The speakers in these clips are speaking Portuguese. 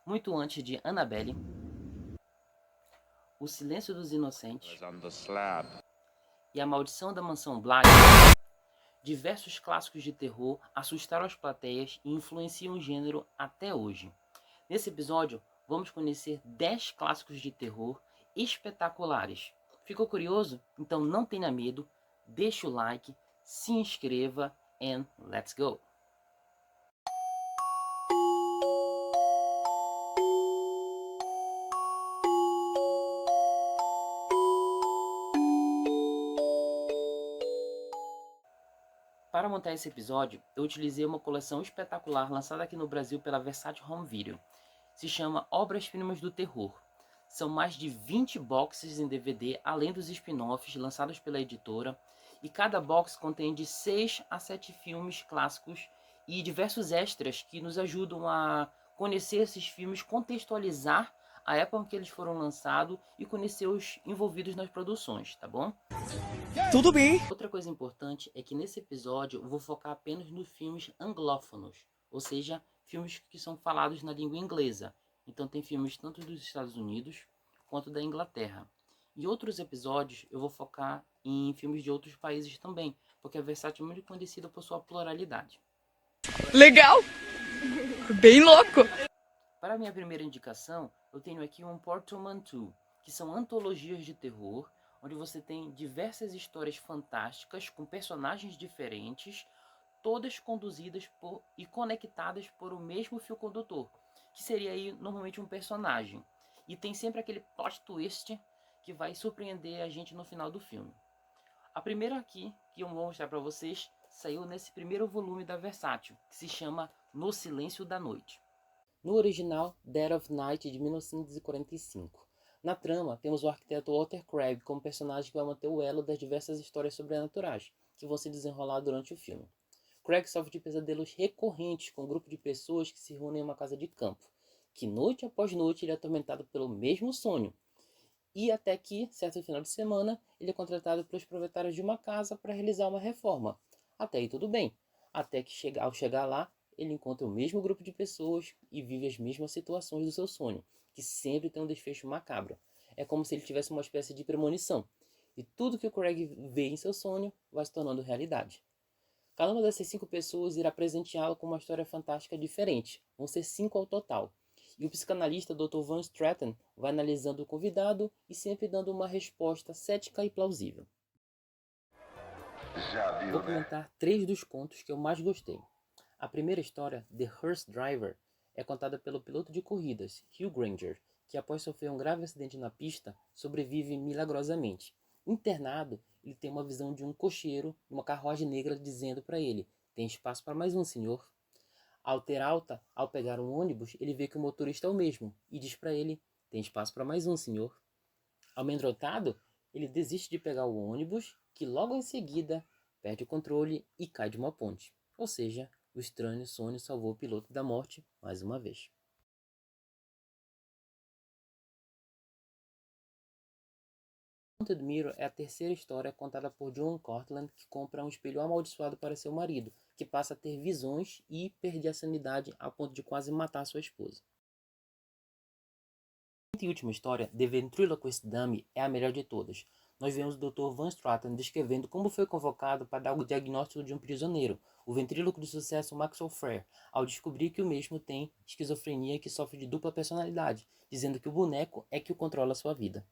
muito antes de Annabelle, O Silêncio dos Inocentes e A Maldição da Mansão Bly, diversos clássicos de terror assustaram as plateias e influenciam o gênero até hoje. Nesse episódio, vamos conhecer 10 clássicos de terror espetaculares. Ficou curioso? Então não tenha medo, deixe o like, se inscreva and let's go! Para montar esse episódio, eu utilizei uma coleção espetacular lançada aqui no Brasil pela Versátil Home Video. Se chama Obras-Primas do Terror. São mais de 20 boxes em DVD, além dos spin-offs lançados pela editora, e cada box contém de 6 a 7 filmes clássicos e diversos extras que nos ajudam a conhecer esses filmes, contextualizar a época em que eles foram lançados e conhecer os envolvidos nas produções, tá bom? Tudo bem. Outra coisa importante é que nesse episódio eu vou focar apenas nos filmes anglófonos, ou seja, filmes que são falados na língua inglesa. Então tem filmes tanto dos Estados Unidos quanto da Inglaterra. Em outros episódios eu vou focar em filmes de outros países também, porque a Versátil é muito conhecida por sua pluralidade. Legal! Bem louco! Para a minha primeira indicação, eu tenho aqui um Portmanteau, que são antologias de terror, onde você tem diversas histórias fantásticas com personagens diferentes, todas conduzidas e conectadas por o mesmo fio condutor, que seria aí normalmente um personagem. E tem sempre aquele plot twist que vai surpreender a gente no final do filme. A primeira aqui, que eu vou mostrar para vocês, saiu nesse primeiro volume da Versátil, que se chama No Silêncio da Noite. No original, Dead of Night, de 1945. Na trama, temos o arquiteto Walter Crabbe como personagem que vai manter o elo das diversas histórias sobrenaturais que vão se desenrolar durante o filme. Craig sofre de pesadelos recorrentes com um grupo de pessoas que se reúnem em uma casa de campo, que noite após noite ele é atormentado pelo mesmo sonho. E até que, certo final de semana, ele é contratado pelos proprietários de uma casa para realizar uma reforma. Até aí tudo bem. Até que ao chegar lá, ele encontra o mesmo grupo de pessoas e vive as mesmas situações do seu sonho, que sempre tem um desfecho macabro. É como se ele tivesse uma espécie de premonição. E tudo que o Craig vê em seu sonho vai se tornando realidade. Cada uma dessas 5 pessoas irá presenteá-lo com uma história fantástica diferente. Vão ser 5 ao total. E o psicanalista Dr. Van Straten vai analisando o convidado e sempre dando uma resposta cética e plausível. Vou comentar 3 dos contos que eu mais gostei. A primeira história, The Hearse Driver, é contada pelo piloto de corridas, Hugh Granger, que após sofrer um grave acidente na pista, sobrevive milagrosamente. Internado, ele tem uma visão de um cocheiro e uma carruagem negra dizendo para ele: "Tem espaço para mais um, senhor?" Ao ter alta, ao pegar um ônibus, ele vê que o motorista é o mesmo e diz para ele: "Tem espaço para mais um, senhor?" Amedrontado, ele desiste de pegar o ônibus, que logo em seguida perde o controle e cai de uma ponte. Ou seja, o estranho sonho salvou o piloto da morte mais uma vez. Haunted Mirror é a terceira história contada por John Cortlandt, que compra um espelho amaldiçoado para seu marido, que passa a ter visões e perder a sanidade a ponto de quase matar sua esposa. A quinta e última história, The Ventriloquist Dummy, é a melhor de todas. Nós vemos o Dr. Van Straten descrevendo como foi convocado para dar o diagnóstico de um prisioneiro, o ventríloco de sucesso Maxwell Frere, ao descobrir que o mesmo tem esquizofrenia e que sofre de dupla personalidade, dizendo que o boneco é que o controla a sua vida.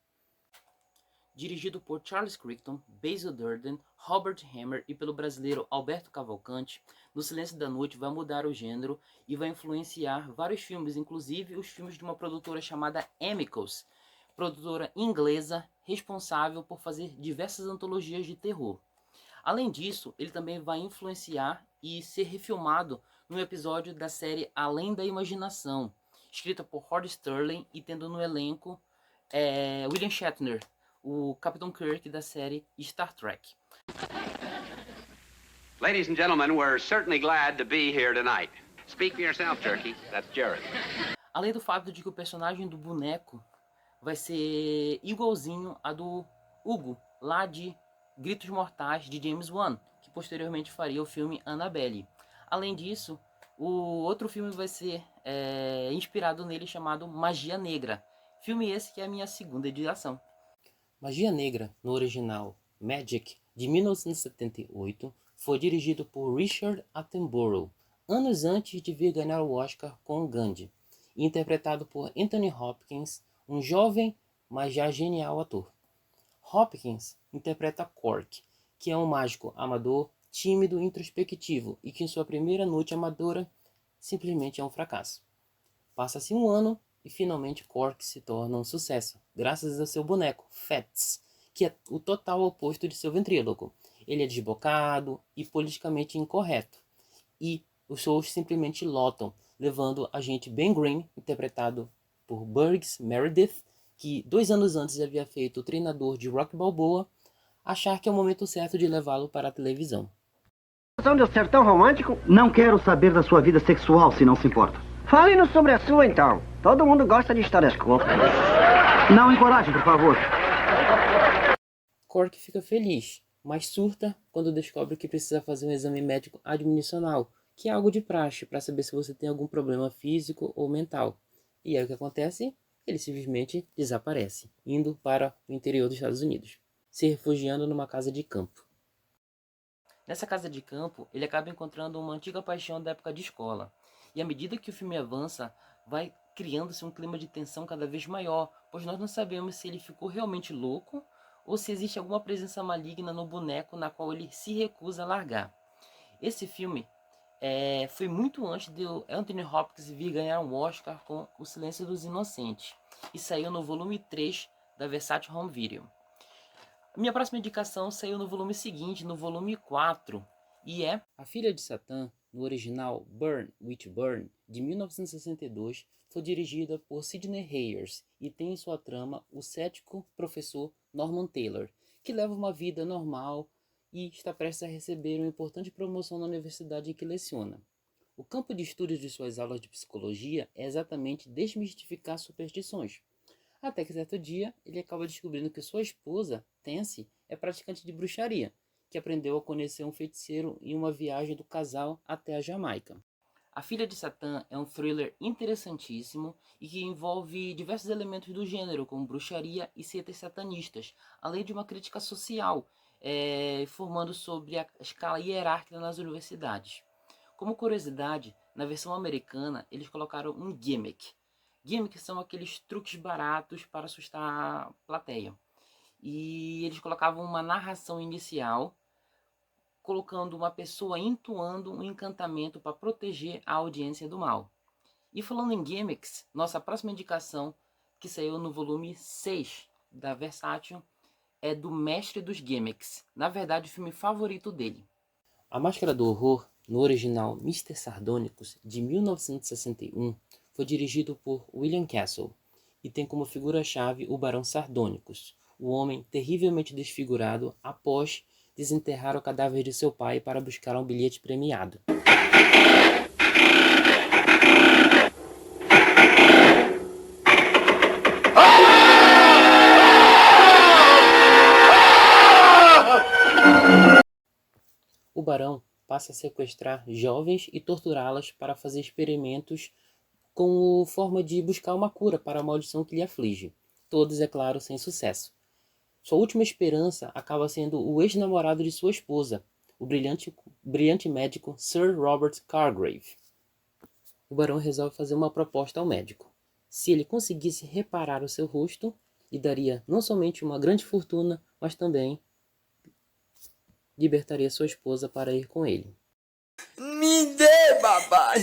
Dirigido por Charles Crichton, Basil Durden, Robert Hammer e pelo brasileiro Alberto Cavalcante, No Silêncio da Noite vai mudar o gênero e vai influenciar vários filmes, inclusive os filmes de uma produtora chamada Amicus, produtora inglesa responsável por fazer diversas antologias de terror. Além disso, ele também vai influenciar e ser refilmado num episódio da série Além da Imaginação, escrita por Rod Sterling e tendo no elenco William Shatner, o Capitão Kirk da série Star Trek. Ladies and gentlemen, we're certainly glad to be here tonight. Speak for yourself, Turkey. That's Jared. Além do fato de que o personagem do boneco vai ser igualzinho a do Hugo, lá de Gritos Mortais, de James Wan, que posteriormente faria o filme Annabelle. Além disso, O outro filme vai ser inspirado nele, chamado Magia Negra. Filme esse que é a minha segunda edição. Magia Negra, no original Magic, de 1978, foi dirigido por Richard Attenborough, anos antes de vir ganhar o Oscar com Gandhi, e interpretado por Anthony Hopkins, um jovem, mas já genial ator. Hopkins interpreta Cork, que é um mágico amador, tímido e introspectivo, e que em sua primeira noite amadora simplesmente é um fracasso. Passa-se um ano e finalmente Cork se torna um sucesso, graças ao seu boneco, Fats, que é o total oposto de seu ventríloco. Ele é desbocado e politicamente incorreto, e os shows simplesmente lotam, levando a gente Ben Green, interpretado por Burgess Meredith, que 2 anos antes havia feito o treinador de Rock Balboa, achar que é o momento certo de levá-lo para a televisão. De eu ser tão romântico? Não quero saber da sua vida sexual, se não se importa. Fale-nos sobre a sua, então. Todo mundo gosta de histórias curtas. Não encoraje, por favor. Cork fica feliz, mas surta quando descobre que precisa fazer um exame médico admissional, que é algo de praxe para saber se você tem algum problema físico ou mental. E aí o que acontece? Ele simplesmente desaparece, indo para o interior dos Estados Unidos, se refugiando numa casa de campo. Nessa casa de campo, ele acaba encontrando uma antiga paixão da época de escola. E à medida que o filme avança, vai criando-se um clima de tensão cada vez maior, pois nós não sabemos se ele ficou realmente louco ou se existe alguma presença maligna no boneco na qual ele se recusa a largar. Esse filme foi muito antes de Anthony Hopkins vir ganhar um Oscar com O Silêncio dos Inocentes, e saiu no volume 3 da Versace Home Video. Minha próxima indicação saiu no volume seguinte, no volume 4, e é A Filha de Satã, no original Burn, Witch Burn, de 1962, foi dirigida por Sidney Hayers e tem em sua trama o cético professor Norman Taylor, que leva uma vida normal e está prestes a receber uma importante promoção na universidade em que leciona. O campo de estudos de suas aulas de psicologia é exatamente desmistificar superstições. Até que certo dia, ele acaba descobrindo que sua esposa, Tansy, é praticante de bruxaria, que aprendeu a conhecer um feiticeiro em uma viagem do casal até a Jamaica. A Filha de Satã é um thriller interessantíssimo e que envolve diversos elementos do gênero, como bruxaria e seitas satanistas, além de uma crítica social, informando sobre a escala hierárquica nas universidades. Como curiosidade, na versão americana, eles colocaram um gimmick. Gimmicks são aqueles truques baratos para assustar a plateia. E eles colocavam uma narração inicial, colocando uma pessoa entoando um encantamento para proteger a audiência do mal. E falando em gimmicks, nossa próxima indicação, que saiu no volume 6 da Versátil, é do Mestre dos Gimmicks. Na verdade, o filme favorito dele. A Máscara do Horror, no original Mr. Sardônicos, de 1961, foi dirigido por William Castle e tem como figura-chave o Barão Sardônicos, o homem terrivelmente desfigurado após desenterrar o cadáver de seu pai para buscar um bilhete premiado. O Barão passa a sequestrar jovens e torturá-las para fazer experimentos como forma de buscar uma cura para a maldição que lhe aflige. Todos, é claro, sem sucesso. Sua última esperança acaba sendo o ex-namorado de sua esposa, o brilhante médico Sir Robert Cargrave. O barão resolve fazer uma proposta ao médico. Se ele conseguisse reparar o seu rosto, lhe daria não somente uma grande fortuna, mas também libertaria sua esposa para ir com ele. Me dê, babá!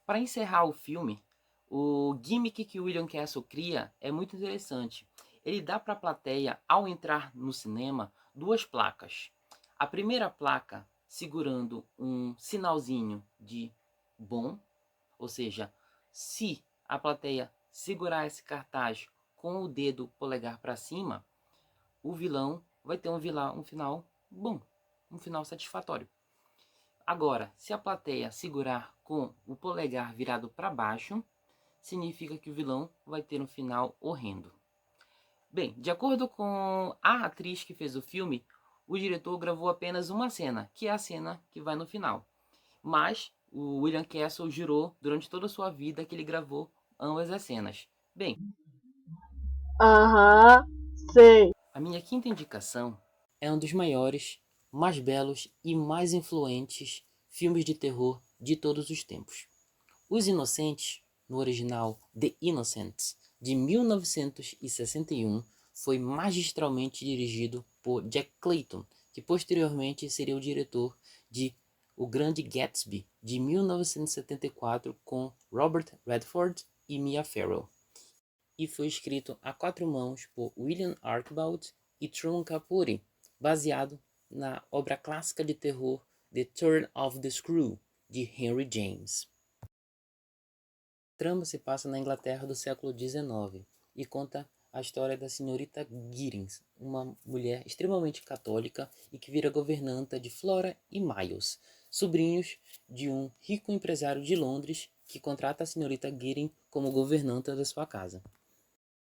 Para encerrar o filme, o gimmick que o William Castle cria é muito interessante. Ele dá para a plateia, ao entrar no cinema, 2 placas. A primeira placa segurando um sinalzinho de bom, ou seja, se a plateia segurar esse cartaz com o dedo polegar para cima, o vilão vai ter um final bom, um final satisfatório. Agora, se a plateia segurar com o polegar virado para baixo, significa que o vilão vai ter um final horrendo. Bem, de acordo com a atriz que fez o filme, o diretor gravou apenas uma cena, que é a cena que vai no final. Mas o William Castle jurou durante toda a sua vida que ele gravou ambas as cenas. Bem, Aham, sei. a minha quinta indicação é um dos maiores, mais belos e mais influentes filmes de terror de todos os tempos. Os Inocentes, no original The Innocents, de 1961, foi magistralmente dirigido por Jack Clayton, que posteriormente seria o diretor de O Grande Gatsby, de 1974, com Robert Redford e Mia Farrow. E foi escrito a quatro mãos por William Archibald e Truman Capote, baseado na obra clássica de terror The Turn of the Screw, de Henry James. A trama se passa na Inglaterra do século XIX e conta a história da senhorita Giddens, uma mulher extremamente católica e que vira governanta de Flora e Miles, sobrinhos de um rico empresário de Londres que contrata a senhorita Giddens como governanta da sua casa.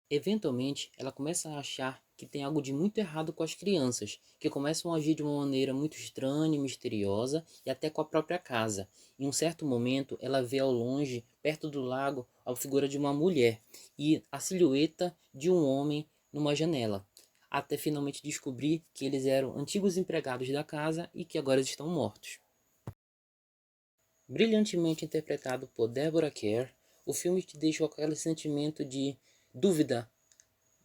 Eventualmente, ela começa a achar que tem algo de muito errado com as crianças, que começam a agir de uma maneira muito estranha e misteriosa, e até com a própria casa. Em um certo momento, ela vê ao longe, perto do lago, a figura de uma mulher e a silhueta de um homem numa janela, até finalmente descobrir que eles eram antigos empregados da casa e que agora estão mortos. Brilhantemente interpretado por Deborah Kerr, o filme te deixa com aquele sentimento de dúvida,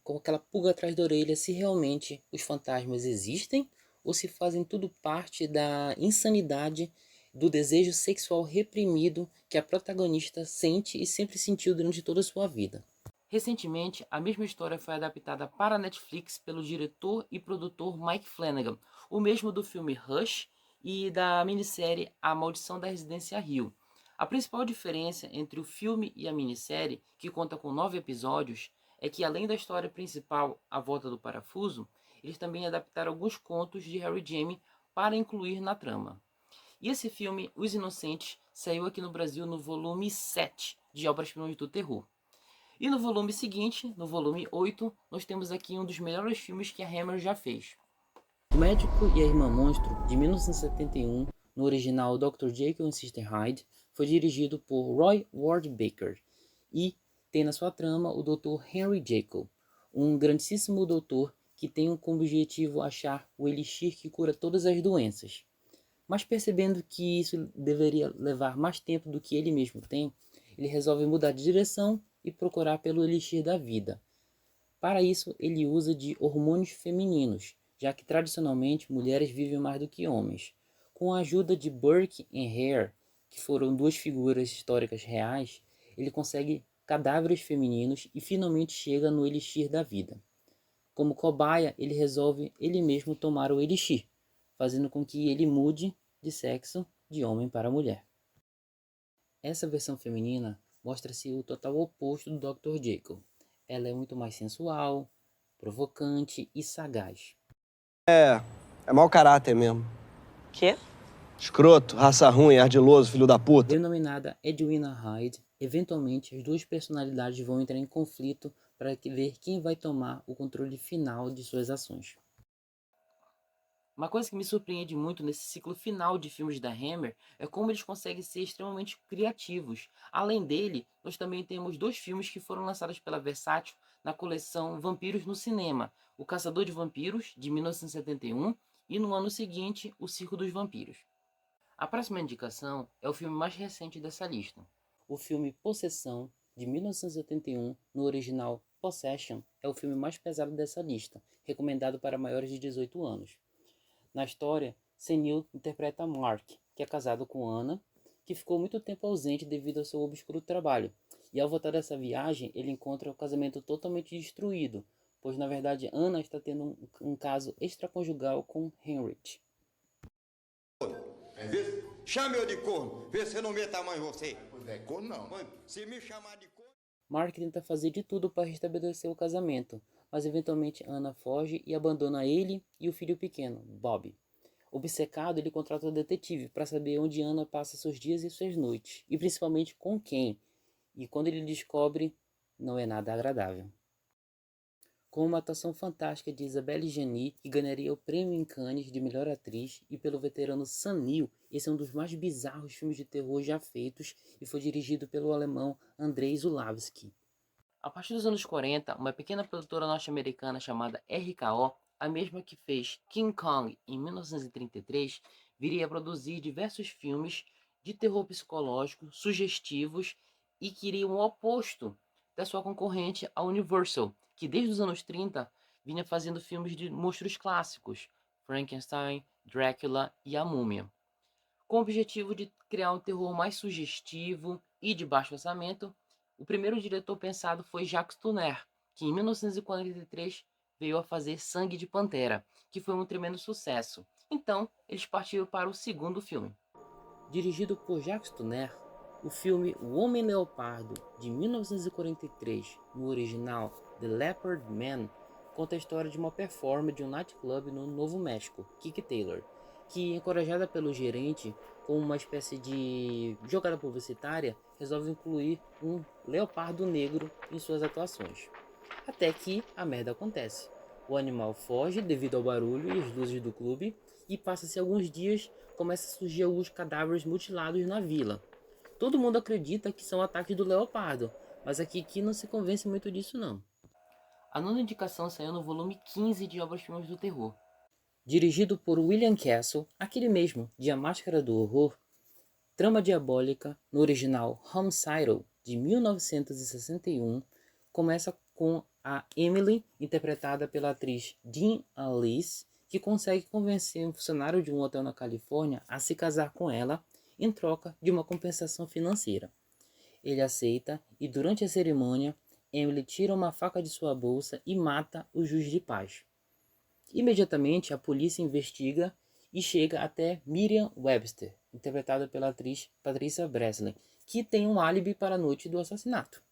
com aquela pulga atrás da orelha, se realmente os fantasmas existem ou se fazem tudo parte da insanidade do desejo sexual reprimido que a protagonista sente e sempre sentiu durante toda a sua vida. Recentemente, a mesma história foi adaptada para a Netflix pelo diretor e produtor Mike Flanagan, o mesmo do filme Rush e da minissérie A Maldição da Residência Hill. A principal diferença entre o filme e a minissérie, que conta com 9 episódios, é que além da história principal, A Volta do Parafuso, eles também adaptaram alguns contos de Harry James para incluir na trama. E esse filme, Os Inocentes, saiu aqui no Brasil no volume 7 de Obras-Primas do Terror. E no volume seguinte, no volume 8, nós temos aqui um dos melhores filmes que a Hammer já fez. O Médico e a Irmã Monstro, de 1971, no original Dr. Jekyll and Sister Hyde, foi dirigido por Roy Ward Baker e tem na sua trama o Dr. Henry Jekyll, um grandíssimo doutor que tem como objetivo achar o elixir que cura todas as doenças. Mas percebendo que isso deveria levar mais tempo do que ele mesmo tem, ele resolve mudar de direção e procurar pelo elixir da vida. Para isso, ele usa de hormônios femininos, já que tradicionalmente mulheres vivem mais do que homens. Com a ajuda de Burke e Hare, que foram duas figuras históricas reais, ele consegue cadáveres femininos e finalmente chega no elixir da vida. Como cobaia, ele resolve ele mesmo tomar o elixir, fazendo com que ele mude de sexo de homem para mulher. Essa versão feminina mostra-se o total oposto do Dr. Jekyll. Ela é muito mais sensual, provocante e sagaz. É mau caráter mesmo. Quê? Escroto, raça ruim, ardiloso, filho da puta. Denominada Edwina Hyde, eventualmente as duas personalidades vão entrar em conflito para ver quem vai tomar o controle final de suas ações. Uma coisa que me surpreende muito nesse ciclo final de filmes da Hammer é como eles conseguem ser extremamente criativos. Além dele, nós também temos dois filmes que foram lançados pela Versátil na coleção Vampiros no Cinema: O Caçador de Vampiros, de 1971, e no ano seguinte, O Circo dos Vampiros. A próxima indicação é o filme mais recente dessa lista. O filme Possessão, de 1981, no original Possession, é o filme mais pesado dessa lista, recomendado para maiores de 18 anos. Na história, Senil interpreta Mark, que é casado com Anna, que ficou muito tempo ausente devido ao seu obscuro trabalho. E ao voltar dessa viagem, ele encontra o casamento totalmente destruído, pois na verdade Anna está tendo um caso extraconjugal com Heinrich. Chame eu de corno, vê se eu não meto a mão em você. Pois é, corno não. Se me chamar de corno... Mark tenta fazer de tudo para restabelecer o casamento, mas eventualmente Anna foge e abandona ele e o filho pequeno, Bob. Obcecado, ele contrata um detetive para saber onde Anna passa seus dias e suas noites, e principalmente com quem. E quando ele descobre, não é nada agradável. com uma atuação fantástica de Isabelle Gianni, que ganharia o prêmio em Cannes de melhor atriz, e pelo veterano Sam Neill. Esse é um dos mais bizarros filmes de terror já feitos e foi dirigido pelo alemão Andrzej Zulawski. A partir dos anos 40, uma pequena produtora norte-americana chamada RKO, a mesma que fez King Kong em 1933, viria a produzir diversos filmes de terror psicológico, sugestivos e que iriam o oposto da sua concorrente, a Universal, que desde os anos 30 vinha fazendo filmes de monstros clássicos, Frankenstein, Drácula e a Múmia. Com o objetivo de criar um terror mais sugestivo e de baixo orçamento, o primeiro diretor pensado foi Jacques Tourneur, que em 1943 veio a fazer Sangue de Pantera, que foi um tremendo sucesso. Então, eles partiram para o segundo filme. Dirigido por Jacques Tourneur, o filme O Homem-Leopardo, de 1943, no original The Leopard Man, conta a história de uma performer de um nightclub no Novo México, Kiki Taylor, que, encorajada pelo gerente com uma espécie de jogada publicitária, resolve incluir um leopardo negro em suas atuações. Até que a merda acontece. O animal foge devido ao barulho e às luzes do clube, e passa-se alguns dias, começa a surgir alguns cadáveres mutilados na vila. Todo mundo acredita que são ataques do leopardo, mas a Kiki não se convence muito disso não. A nona indicação saiu no volume 15 de Obras-Primas do Terror. Dirigido por William Castle, aquele mesmo de A Máscara do Horror, Trama Diabólica, no original Homicidal, de 1961, começa com a Emily, interpretada pela atriz Jean Alice, que consegue convencer um funcionário de um hotel na Califórnia a se casar com ela em troca de uma compensação financeira. Ele aceita e durante a cerimônia, Emily tira uma faca de sua bolsa e mata o juiz de paz. Imediatamente, a polícia investiga e chega até Miriam Webster, interpretada pela atriz Patricia Breslin, que tem um álibi para a noite do assassinato.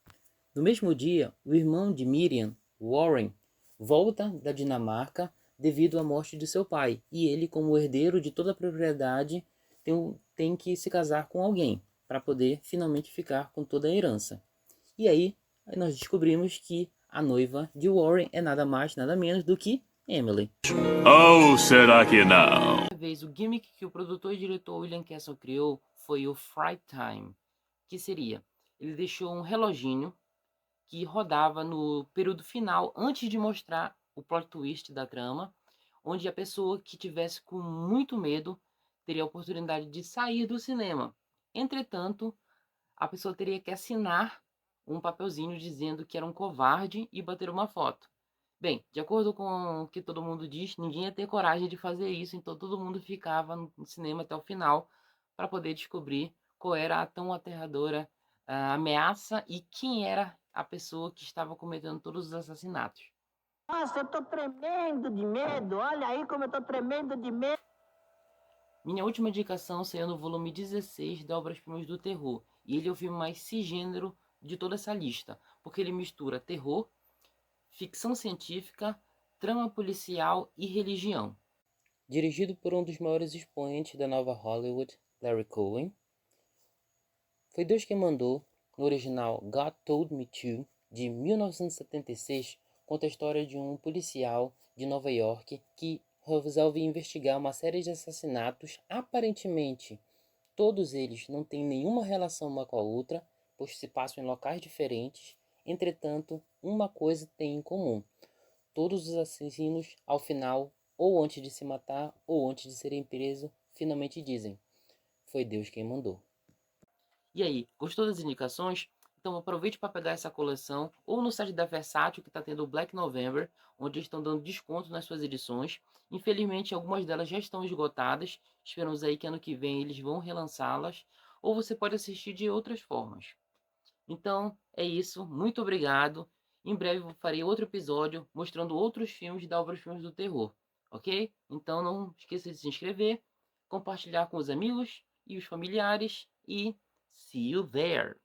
No mesmo dia, o irmão de Miriam, Warren, volta da Dinamarca devido à morte de seu pai, e ele, como herdeiro de toda a propriedade, tem que se casar com alguém para poder finalmente ficar com toda a herança. E aí nós descobrimos que a noiva de Warren é nada mais, nada menos do que Emily. Ou será que não? Dessa vez, o gimmick que o produtor e diretor William Castle criou foi o Fright Time, que seria, ele deixou um reloginho que rodava no período final, antes de mostrar o plot twist da trama, onde a pessoa que tivesse com muito medo teria a oportunidade de sair do cinema. Entretanto, a pessoa teria que assinar um papelzinho dizendo que era um covarde e bater uma foto. Bem, de acordo com o que todo mundo diz, ninguém ia ter coragem de fazer isso, então todo mundo ficava no cinema até o final para poder descobrir qual era a tão aterradora ameaça e quem era a pessoa que estava cometendo todos os assassinatos. Nossa, eu tô tremendo de medo. Olha aí como eu tô tremendo de medo. Minha última indicação saiu no volume 16 da Obras-Primas do Terror, e ele é o filme mais cisgênero de toda essa lista, porque ele mistura terror, ficção científica, trama policial e religião. Dirigido por um dos maiores expoentes da nova Hollywood, Larry Cohen, foi Deus quem mandou, no original God Told Me To, de 1976, conta a história de um policial de Nova York que resolve investigar uma série de assassinatos. Aparentemente, todos eles não têm nenhuma relação uma com a outra, pois se passam em locais diferentes. Entretanto, uma coisa tem em comum: todos os assassinos, ao final, ou antes de se matar, ou antes de serem presos, finalmente dizem: foi Deus quem mandou. E aí, gostou das indicações? Então aproveite para pegar essa coleção, ou no site da Versátil, que está tendo o Black November, onde eles estão dando desconto nas suas edições. Infelizmente, algumas delas já estão esgotadas. Esperamos aí que ano que vem eles vão relançá-las, ou você pode assistir de outras formas. Então, é isso. Muito obrigado. Em breve eu farei outro episódio mostrando outros filmes da Obras-Primas do Terror, ok? Então não esqueça de se inscrever, compartilhar com os amigos e os familiares e see you there!